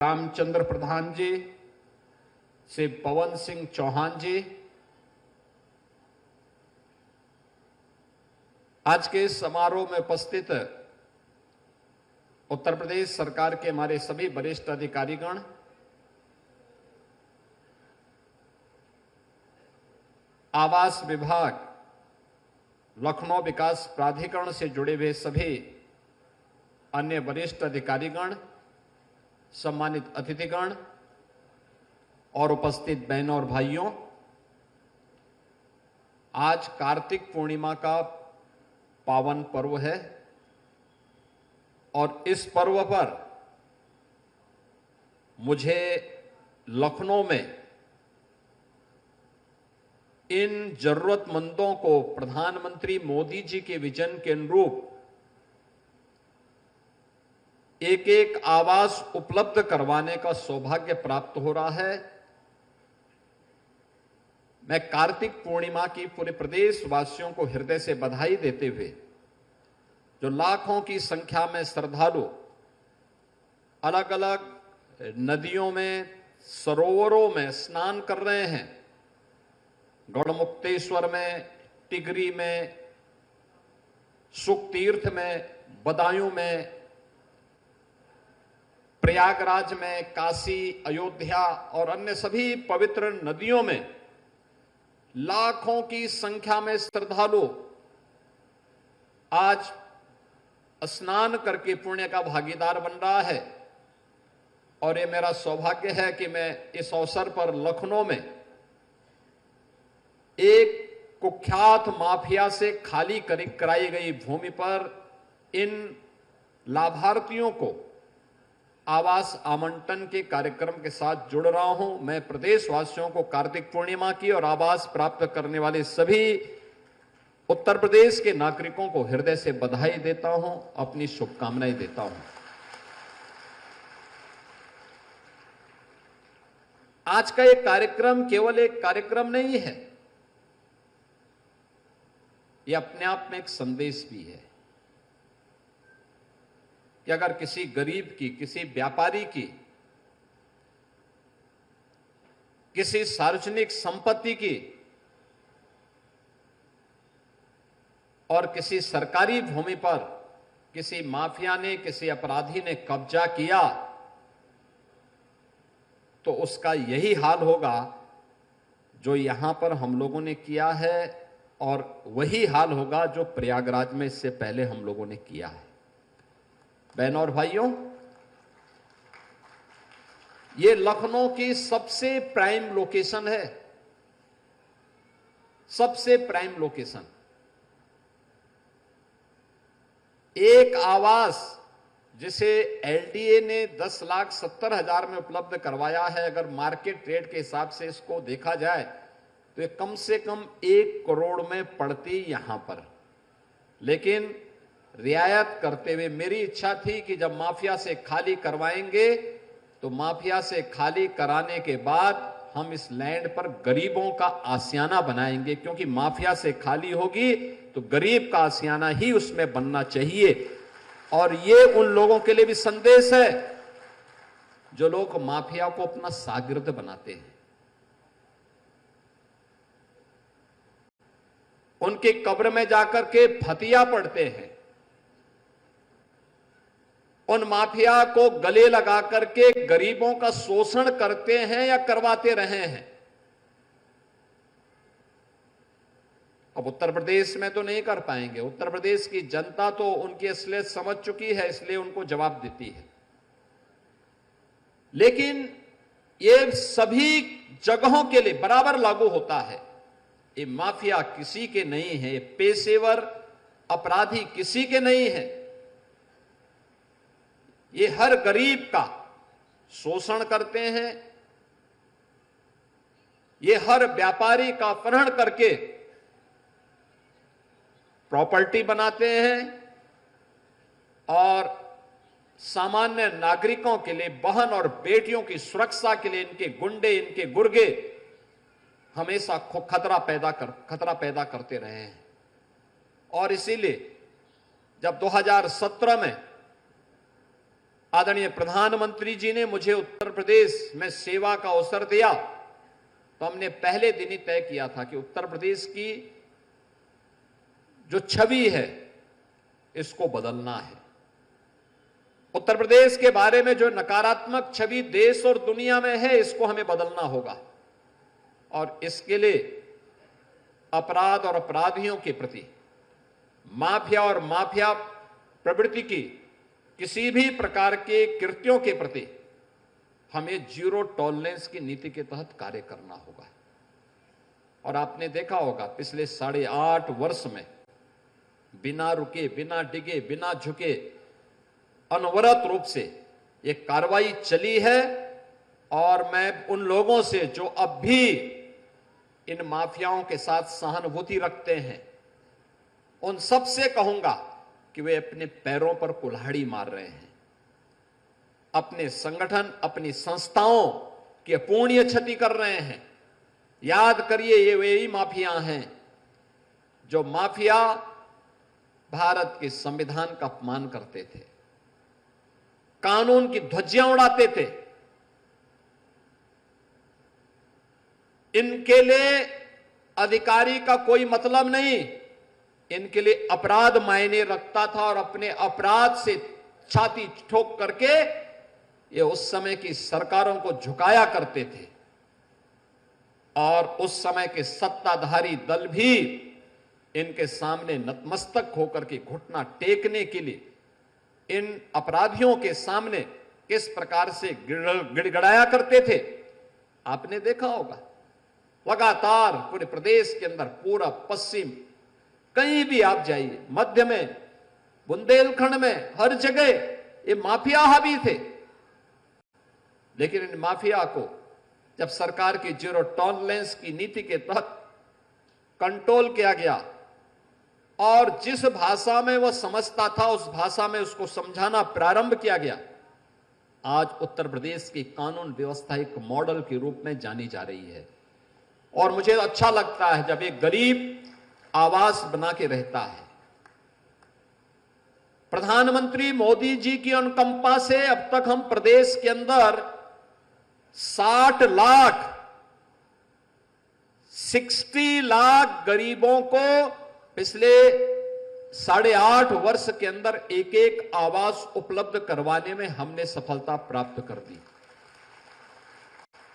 रामचंद्र प्रधान जी, श्री पवन सिंह चौहान जी, आज के इस समारोह में उपस्थित उत्तर प्रदेश सरकार के हमारे सभी वरिष्ठ अधिकारीगण, आवास विभाग, लखनऊ विकास प्राधिकरण से जुड़े हुए सभी अन्य वरिष्ठ अधिकारीगण, सम्मानित अतिथिगण और उपस्थित बहनों और भाइयों, आज कार्तिक पूर्णिमा का पावन पर्व है और इस पर्व पर मुझे लखनऊ में इन जरूरतमंदों को प्रधानमंत्री मोदी जी के विजन के अनुरूप एक एक आवास उपलब्ध करवाने का सौभाग्य प्राप्त हो रहा है। मैं कार्तिक पूर्णिमा की पूरे प्रदेश वासियों को हृदय से बधाई देते हुए, जो लाखों की संख्या में श्रद्धालु अलग अलग नदियों में, सरोवरों में स्नान कर रहे हैं, गढ़मुक्तेश्वर में, टिगरी में, सुखतीर्थ में, बदायूं में, प्रयागराज में, काशी, अयोध्या और अन्य सभी पवित्र नदियों में लाखों की संख्या में श्रद्धालु आज स्नान करके पुण्य का भागीदार बन रहा है। और ये मेरा सौभाग्य है कि मैं इस अवसर पर लखनऊ में एक कुख्यात माफिया से खाली कराई गई भूमि पर इन लाभार्थियों को आवास आवंटन के कार्यक्रम के साथ जुड़ रहा हूं। मैं प्रदेशवासियों को कार्तिक पूर्णिमा की और आवास प्राप्त करने वाले सभी उत्तर प्रदेश के नागरिकों को हृदय से बधाई देता हूं, अपनी शुभकामनाएं देता हूं। आज का यह कार्यक्रम केवल एक कार्यक्रम नहीं है, यह अपने आप में एक संदेश भी है कि अगर किसी गरीब की, किसी व्यापारी की, किसी सार्वजनिक संपत्ति की और किसी सरकारी भूमि पर किसी माफिया ने, किसी अपराधी ने कब्जा किया, तो उसका यही हाल होगा जो यहां पर हम लोगों ने किया है और वही हाल होगा जो प्रयागराज में इससे पहले हम लोगों ने किया है। बहनों और भाइयों, ये लखनऊ की सबसे प्राइम लोकेशन है, सबसे प्राइम लोकेशन। एक आवास जिसे एलडीए ने 10,70,000 में उपलब्ध करवाया है, अगर मार्केट रेट के हिसाब से इसको देखा जाए तो ये कम से कम 1 करोड़ में पड़ती यहां पर। लेकिन रियायत करते हुए मेरी इच्छा थी कि जब माफिया से खाली करवाएंगे तो माफिया से खाली कराने के बाद हम इस लैंड पर गरीबों का आशियाना बनाएंगे, क्योंकि माफिया से खाली होगी तो गरीब का आशियाना ही उसमें बनना चाहिए। और ये उन लोगों के लिए भी संदेश है जो लोग माफिया को अपना शागिर्द बनाते हैं, उनकी कब्र में जाकर के फतिया पढ़ते हैं, उन माफिया को गले लगा करके गरीबों का शोषण करते हैं या करवाते रहे हैं। अब उत्तर प्रदेश में तो नहीं कर पाएंगे, उत्तर प्रदेश की जनता तो उनकी असलियत समझ चुकी है, इसलिए उनको जवाब देती है। लेकिन ये सभी जगहों के लिए बराबर लागू होता है। ये माफिया किसी के नहीं है, ये पेशेवर अपराधी किसी के नहीं है, ये हर गरीब का शोषण करते हैं, ये हर व्यापारी का अपहरण करके प्रॉपर्टी बनाते हैं और सामान्य नागरिकों के लिए, बहन और बेटियों की सुरक्षा के लिए इनके गुंडे, इनके गुर्गे हमेशा खतरा पैदा करते रहे हैं। और इसीलिए जब 2017 में आदरणीय प्रधानमंत्री जी ने मुझे उत्तर प्रदेश में सेवा का अवसर दिया, तो हमने पहले दिन ही तय किया था कि उत्तर प्रदेश की जो छवि है इसको बदलना है। उत्तर प्रदेश के बारे में जो नकारात्मक छवि देश और दुनिया में है, इसको हमें बदलना होगा। और इसके लिए अपराध और अपराधियों के प्रति, माफिया और माफिया प्रवृत्ति की किसी भी प्रकार के कृत्यों के प्रति हमें जीरो टॉलरेंस की नीति के तहत कार्य करना होगा। और आपने देखा होगा पिछले 8.5 वर्ष में बिना रुके, बिना डिगे, बिना झुके अनवरत रूप से ये कार्रवाई चली है। और मैं उन लोगों से जो अब भी इन माफियाओं के साथ सहानुभूति रखते हैं, उन सब से कहूंगा कि वे अपने पैरों पर कुल्हाड़ी मार रहे हैं। अपने संगठन, अपनी संस्थाओं की अपूर्णीय क्षति कर रहे हैं। याद करिए, ये वही माफिया हैं जो माफिया भारत के संविधान का अपमान करते थे, कानून की ध्वजियां उड़ाते थे। इनके लिए अधिकारी का कोई मतलब नहीं, इनके लिए अपराध मायने रखता था। और अपने अपराध से छाती ठोक करके ये उस समय की सरकारों को झुकाया करते थे। और उस समय के सत्ताधारी दल भी इनके सामने नतमस्तक होकर के घुटना टेकने के लिए इन अपराधियों के सामने किस प्रकार से गिड़गिड़ाया करते थे, आपने देखा होगा। लगातार पूरे प्रदेश के अंदर, पूरा पश्चिम, कहीं भी आप जाइए, मध्य में, बुंदेलखंड में, हर जगह ये माफिया हावी थे। लेकिन इन माफिया को जब सरकार की जीरो टॉलरेंस की नीति के तहत कंट्रोल किया गया और जिस भाषा में वह समझता था उस भाषा में उसको समझाना प्रारंभ किया गया, आज उत्तर प्रदेश की कानून व्यवस्था एक मॉडल के रूप में जानी जा रही है। और मुझे अच्छा लगता है जब एक गरीब आवास बना के रहता है। प्रधानमंत्री मोदी जी की अनुकंपा से अब तक हम प्रदेश के अंदर 60 लाख गरीबों को पिछले 8.5 वर्ष के अंदर एक एक आवास उपलब्ध करवाने में हमने सफलता प्राप्त कर दी।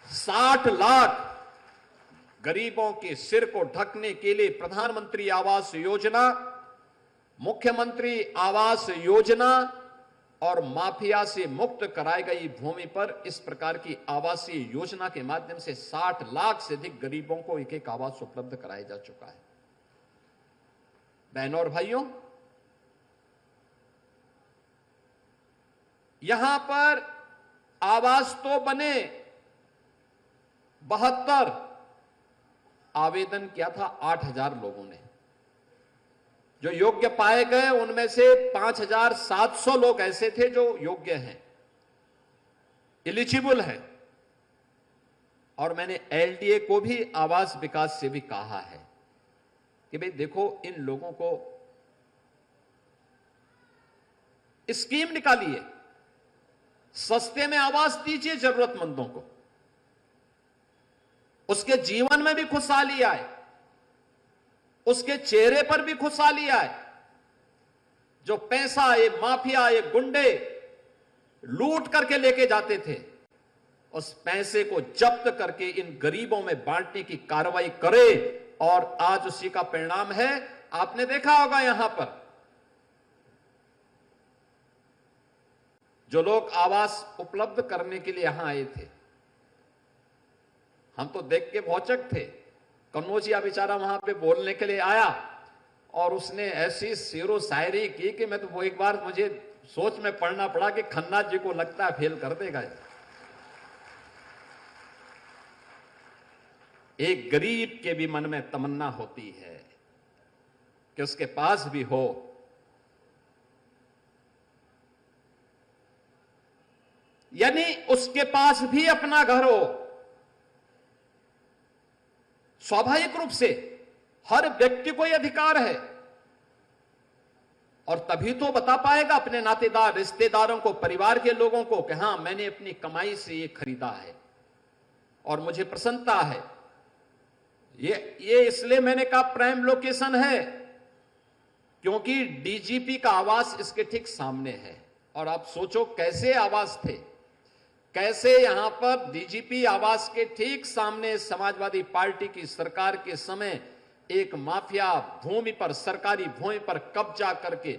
60 लाख गरीबों के सिर को ढकने के लिए प्रधानमंत्री आवास योजना, मुख्यमंत्री आवास योजना और माफिया से मुक्त कराई गई भूमि पर इस प्रकार की आवासीय योजना के माध्यम से 60 लाख से अधिक गरीबों को एक एक आवास उपलब्ध कराया जा चुका है। बहनों और भाइयों, यहां पर आवास तो बने, 72 आवेदन किया था 8,000 लोगों ने। जो योग्य पाए गए उनमें से 5,700 लोग ऐसे थे जो योग्य हैं, एलिजिबल हैं। और मैंने एलडीए को भी, आवास विकास से भी कहा है कि भाई देखो, इन लोगों को स्कीम निकालिए, सस्ते में आवास दीजिए जरूरतमंदों को, उसके जीवन में भी खुशहाली आए, उसके चेहरे पर भी खुशहाली आए। जो पैसा ये माफिया, ये गुंडे लूट करके लेके जाते थे, उस पैसे को जब्त करके इन गरीबों में बांटने की कार्रवाई करे। और आज उसी का परिणाम है। आपने देखा होगा यहां पर जो लोग आवास उपलब्ध करने के लिए यहां आए थे, हम तो देख के भौचक थे। कन्नौजिया बेचारा वहां पे बोलने के लिए आया और उसने ऐसी शेरो शायरी की कि मैं तो वो एक बार मुझे सोच में पढ़ना पड़ा कि खन्ना जी को लगता है फेल कर देगा। एक गरीब के भी मन में तमन्ना होती है कि उसके पास भी हो, यानी उसके पास भी अपना घर हो। स्वाभाविक रूप से हर व्यक्ति को यह अधिकार है और तभी तो बता पाएगा अपने नातेदार, रिश्तेदारों को, परिवार के लोगों को कि हां, मैंने अपनी कमाई से ये खरीदा है और मुझे प्रसन्नता है। ये इसलिए मैंने कहा प्राइम लोकेशन है, क्योंकि डीजीपी का आवास इसके ठीक सामने है। और आप सोचो कैसे आवास थे, कैसे यहां पर डीजीपी आवास के ठीक सामने समाजवादी पार्टी की सरकार के समय एक माफिया भूमि पर, सरकारी भूमि पर कब्जा करके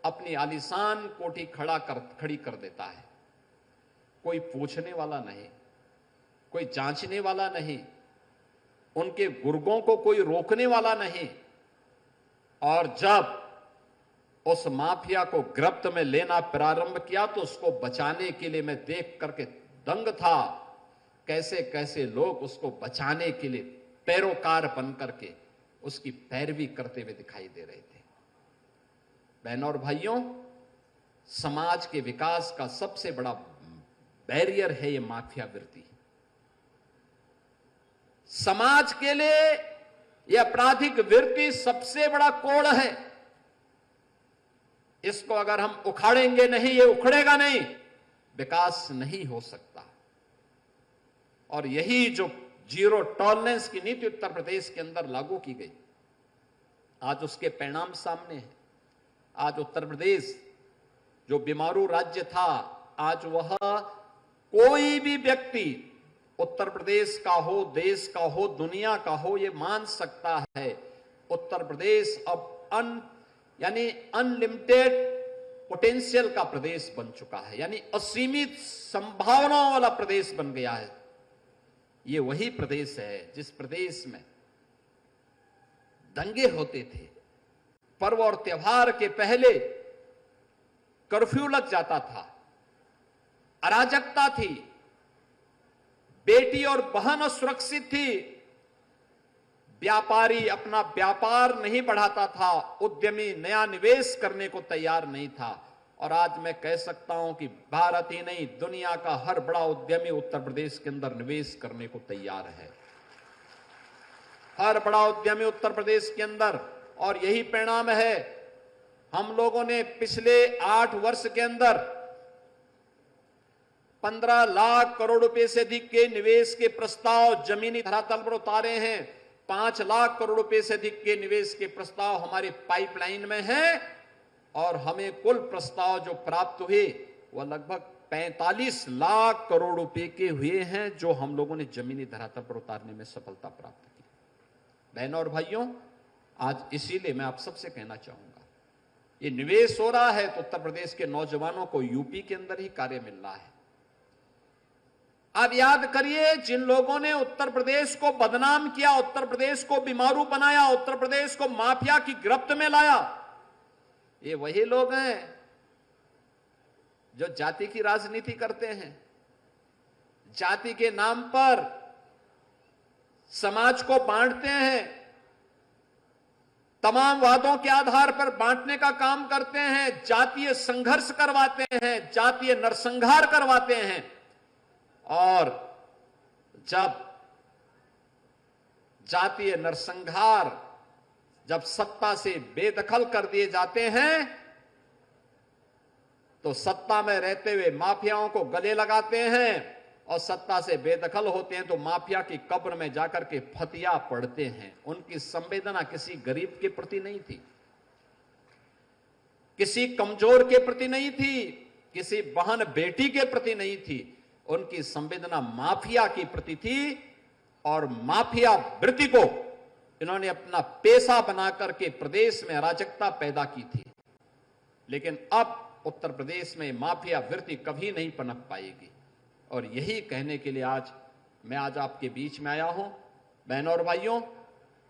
अपनी आलीशान कोठी खड़ी कर देता है। कोई पूछने वाला नहीं, कोई जांचने वाला नहीं, उनके गुर्गों को कोई रोकने वाला नहीं। और जब उस माफिया को गिरफ्त में लेना प्रारंभ किया तो उसको बचाने के लिए मैं देख करके दंग था, कैसे कैसे लोग उसको बचाने के लिए पैरोकार बन करके उसकी पैरवी करते हुए दिखाई दे रहे थे। बहनों और भाइयों, समाज के विकास का सबसे बड़ा बैरियर है ये माफिया वृत्ति। समाज के लिए यह आपराधिक वृत्ति सबसे बड़ा कोड़ है। इसको अगर हम उखाड़ेंगे नहीं, ये उखड़ेगा नहीं, विकास नहीं हो सकता। और यही जो जीरो टॉलरेंस की नीति उत्तर प्रदेश के अंदर लागू की गई, आज उसके परिणाम सामने हैं। आज उत्तर प्रदेश जो बीमारू राज्य था, आज वह कोई भी व्यक्ति उत्तर प्रदेश का हो, देश का हो, दुनिया का हो, यह मान सकता है उत्तर प्रदेश अब यानी अनलिमिटेड पोटेंशियल का प्रदेश बन चुका है, यानी असीमित संभावनाओं वाला प्रदेश बन गया है। ये वही प्रदेश है जिस प्रदेश में दंगे होते थे, पर्व और त्योहार के पहले कर्फ्यू लग जाता था, अराजकता थी, बेटी और बहन असुरक्षित थी, व्यापारी अपना व्यापार नहीं बढ़ाता था, उद्यमी नया निवेश करने को तैयार नहीं था। और आज मैं कह सकता हूं कि भारत ही नहीं, दुनिया का हर बड़ा उद्यमी उत्तर प्रदेश के अंदर निवेश करने को तैयार है, हर बड़ा उद्यमी उत्तर प्रदेश के अंदर। और यही परिणाम है, हम लोगों ने पिछले 8 वर्ष के अंदर 15 लाख करोड़ रुपए से अधिक के निवेश के प्रस्ताव जमीनी धरातल पर उतारे हैं। 5 लाख करोड़ रुपए से अधिक के निवेश के प्रस्ताव हमारे पाइपलाइन में हैं। और हमें कुल प्रस्ताव जो प्राप्त हुए वह लगभग 45 लाख करोड़ रुपए के हुए हैं, जो हम लोगों ने जमीनी धरातल पर उतारने में सफलता प्राप्त की। बहनों और भाइयों, आज इसीलिए मैं आप सबसे कहना चाहूंगा, ये निवेश हो रहा है तो उत्तर प्रदेश के नौजवानों को यूपी के अंदर ही कार्य मिल रहा है। आप याद करिए, जिन लोगों ने उत्तर प्रदेश को बदनाम किया, उत्तर प्रदेश को बीमारू बनाया, उत्तर प्रदेश को माफिया की गिरफ्त में लाया, ये वही लोग हैं जो जाति की राजनीति करते हैं, जाति के नाम पर समाज को बांटते हैं, तमाम वादों के आधार पर बांटने का काम करते हैं, जातीय संघर्ष करवाते हैं, जातीय नरसंहार करवाते हैं। और जब जातीय नरसंहार जब सत्ता से बेदखल कर दिए जाते हैं तो सत्ता में रहते हुए माफियाओं को गले लगाते हैं, और सत्ता से बेदखल होते हैं तो माफिया की कब्र में जाकर के फतिया पड़ते हैं। उनकी संवेदना किसी गरीब के प्रति नहीं थी, किसी कमजोर के प्रति नहीं थी, किसी बहन बेटी के प्रति नहीं थी, उनकी संवेदना माफिया की प्रति थी। और माफिया वृत्ति को इन्होंने अपना पेशा बना करके प्रदेश में अराजकता पैदा की थी। लेकिन अब उत्तर प्रदेश में माफिया वृत्ति कभी नहीं पनप पाएगी। और यही कहने के लिए मैं आज आपके बीच में आया हूं। बहनों और भाइयों,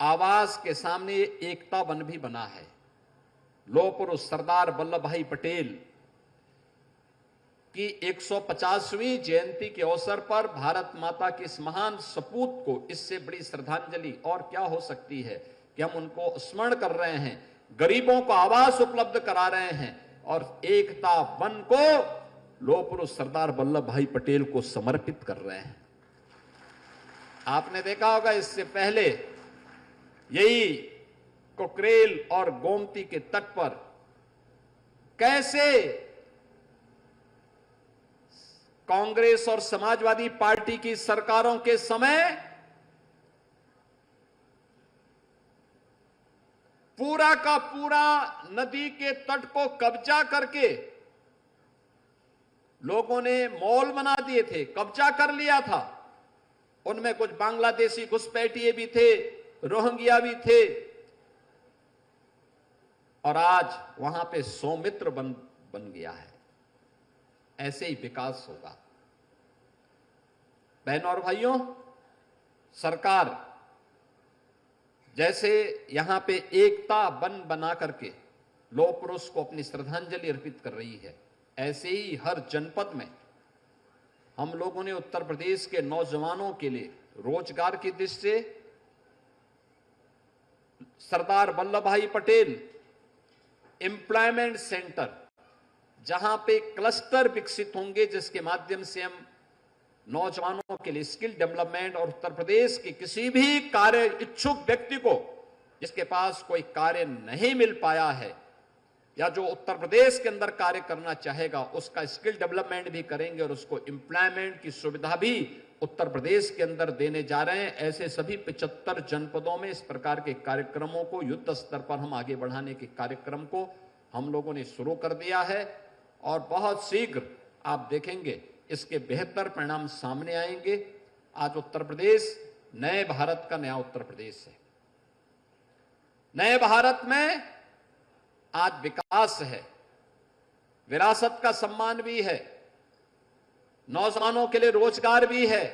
आवास के सामने एकता वन भी बना है। लौह पुरुष सरदार वल्लभ भाई पटेल की 150वीं जयंती के अवसर पर भारत माता के इस महान सपूत को, इससे बड़ी श्रद्धांजलि और क्या हो सकती है कि हम उनको स्मरण कर रहे हैं, गरीबों को आवास उपलब्ध करा रहे हैं और एकता वन को लौह पुरुष सरदार वल्लभ भाई पटेल को समर्पित कर रहे हैं। आपने देखा होगा, इससे पहले यही कोकरेल और गोमती के तट पर कैसे कांग्रेस और समाजवादी पार्टी की सरकारों के समय पूरा का पूरा नदी के तट को कब्जा करके लोगों ने मॉल बना दिए थे, कब्जा कर लिया था। उनमें कुछ बांग्लादेशी घुसपैठिए भी थे, रोहिंग्या भी थे, और आज वहां पे सौमित्र बन गया है। ऐसे ही विकास होगा। बहनों और भाइयों, सरकार जैसे यहां पे एकता वन बना करके लौह पुरुष को अपनी श्रद्धांजलि अर्पित कर रही है, ऐसे ही हर जनपद में हम लोगों ने उत्तर प्रदेश के नौजवानों के लिए रोजगार की दृष्टि से सरदार वल्लभ भाई पटेल एम्प्लॉयमेंट सेंटर, जहां पे क्लस्टर विकसित होंगे जिसके माध्यम से हम नौजवानों के लिए स्किल डेवलपमेंट और उत्तर प्रदेश के किसी भी कार्य इच्छुक व्यक्ति को जिसके पास कोई कार्य नहीं मिल पाया है या जो उत्तर प्रदेश के अंदर कार्य करना चाहेगा उसका स्किल डेवलपमेंट भी करेंगे और उसको एम्प्लॉयमेंट की सुविधा भी उत्तर प्रदेश के अंदर देने जा रहे हैं। ऐसे सभी 75 जनपदों में इस प्रकार के कार्यक्रमों को युद्ध स्तर पर हम आगे बढ़ाने के कार्यक्रम को हम लोगों ने शुरू कर दिया है और बहुत शीघ्र आप देखेंगे इसके बेहतर परिणाम सामने आएंगे। आज उत्तर प्रदेश नए भारत का नया उत्तर प्रदेश है। नए भारत में आज विकास है, विरासत का सम्मान भी है, नौजवानों के लिए रोजगार भी है,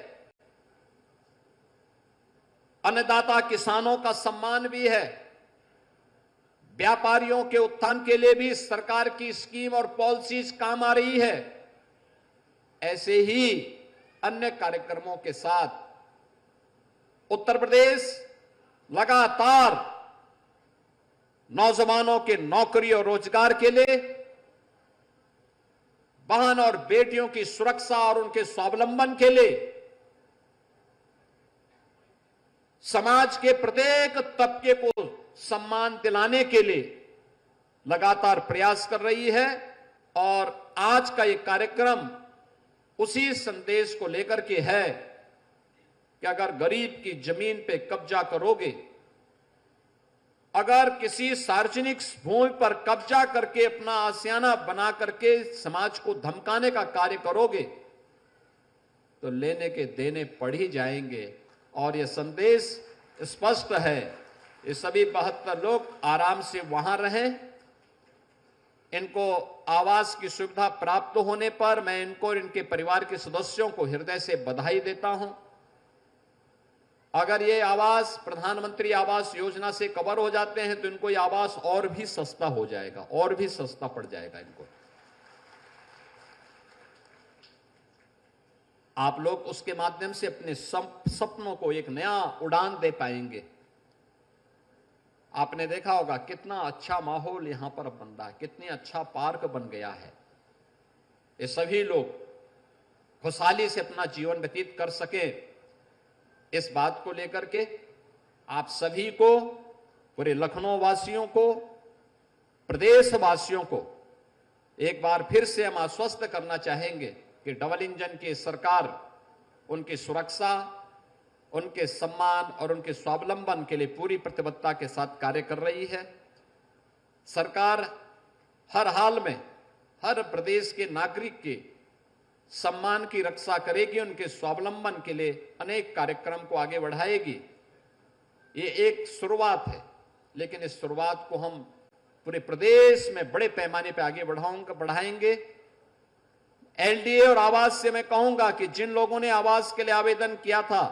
अन्नदाता किसानों का सम्मान भी है, व्यापारियों के उत्थान के लिए भी सरकार की स्कीम और पॉलिसीज काम आ रही है। ऐसे ही अन्य कार्यक्रमों के साथ उत्तर प्रदेश लगातार नौजवानों के नौकरी और रोजगार के लिए, बहन और बेटियों की सुरक्षा और उनके स्वावलंबन के लिए, समाज के प्रत्येक तबके को सम्मान दिलाने के लिए लगातार प्रयास कर रही है। और आज का ये कार्यक्रम उसी संदेश को लेकर के है कि अगर गरीब की जमीन पे कब्जा करोगे, अगर किसी सार्वजनिक भूमि पर कब्जा करके अपना आशियाना बना करके समाज को धमकाने का कार्य करोगे तो लेने के देने पड़ ही जाएंगे। और यह संदेश स्पष्ट है, ये सभी 72 लोग आराम से वहां रहें। इनको आवास की सुविधा प्राप्त होने पर मैं इनको और इनके परिवार के सदस्यों को हृदय से बधाई देता हूं। अगर ये आवास प्रधानमंत्री आवास योजना से कवर हो जाते हैं तो इनको ये आवास और भी सस्ता हो जाएगा, और भी सस्ता पड़ जाएगा इनको। आप लोग उसके माध्यम से अपने सपनों को एक नया उड़ान दे पाएंगे। आपने देखा होगा कितना अच्छा माहौल यहां पर बन रहा है, कितनी अच्छा पार्क बन गया है। ये सभी लोग खुशहाली से अपना जीवन व्यतीत कर सके, इस बात को लेकर के आप सभी को, पूरे लखनऊ वासियों को, प्रदेश वासियों को एक बार फिर से हम आश्वस्त करना चाहेंगे कि डबल इंजन की सरकार उनकी सुरक्षा, उनके सम्मान और उनके स्वावलंबन के लिए पूरी प्रतिबद्धता के साथ कार्य कर रही है। सरकार हर हाल में हर प्रदेश के नागरिक के सम्मान की रक्षा करेगी, उनके स्वावलंबन के लिए अनेक कार्यक्रम को आगे बढ़ाएगी। ये एक शुरुआत है, लेकिन इस शुरुआत को हम पूरे प्रदेश में बड़े पैमाने पर आगे बढ़ाएंगे। एलडीए और आवास से मैं कहूंगा कि जिन लोगों ने आवास के लिए आवेदन किया था,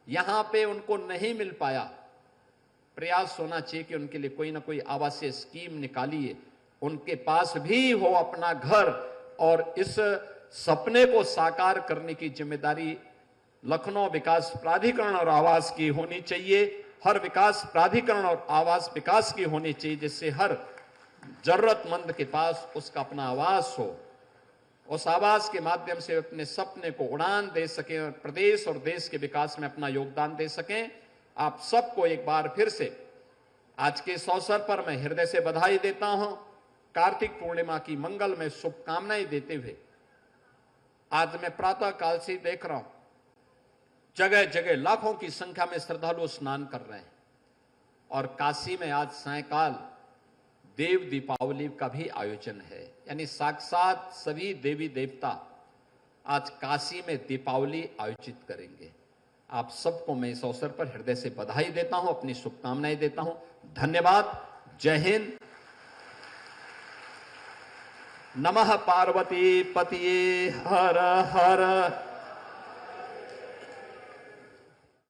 यहां पे उनको नहीं मिल पाया, प्रयास होना चाहिए कि उनके लिए कोई ना कोई आवासीय स्कीम निकालिए, उनके पास भी हो अपना घर। और इस सपने को साकार करने की जिम्मेदारी लखनऊ विकास प्राधिकरण और आवास की होनी चाहिए। हर विकास प्राधिकरण और आवास विकास की होनी चाहिए, जिससे हर जरूरतमंद के पास उसका अपना आवास हो, उस आवास के माध्यम से अपने सपने को उड़ान दे सकें और प्रदेश और देश के विकास में अपना योगदान दे सकें। आप सबको एक बार फिर से आज के इस अवसर पर मैं हृदय से बधाई देता हूं। कार्तिक पूर्णिमा की मंगलमय शुभकामनाएं देते हुए आज मैं प्रातः काल से देख रहा हूं जगह जगह लाखों की संख्या में श्रद्धालु स्नान कर रहे हैं और काशी में आज सायंकाल देव दीपावली का भी आयोजन है। यानी साक्षात सभी देवी देवता आज काशी में दीपावली आयोजित करेंगे। आप सबको मैं इस अवसर पर हृदय से बधाई देता हूं, अपनी शुभकामनाएं देता हूं। धन्यवाद। जय हिंद। नमः पार्वती पतिये हर हर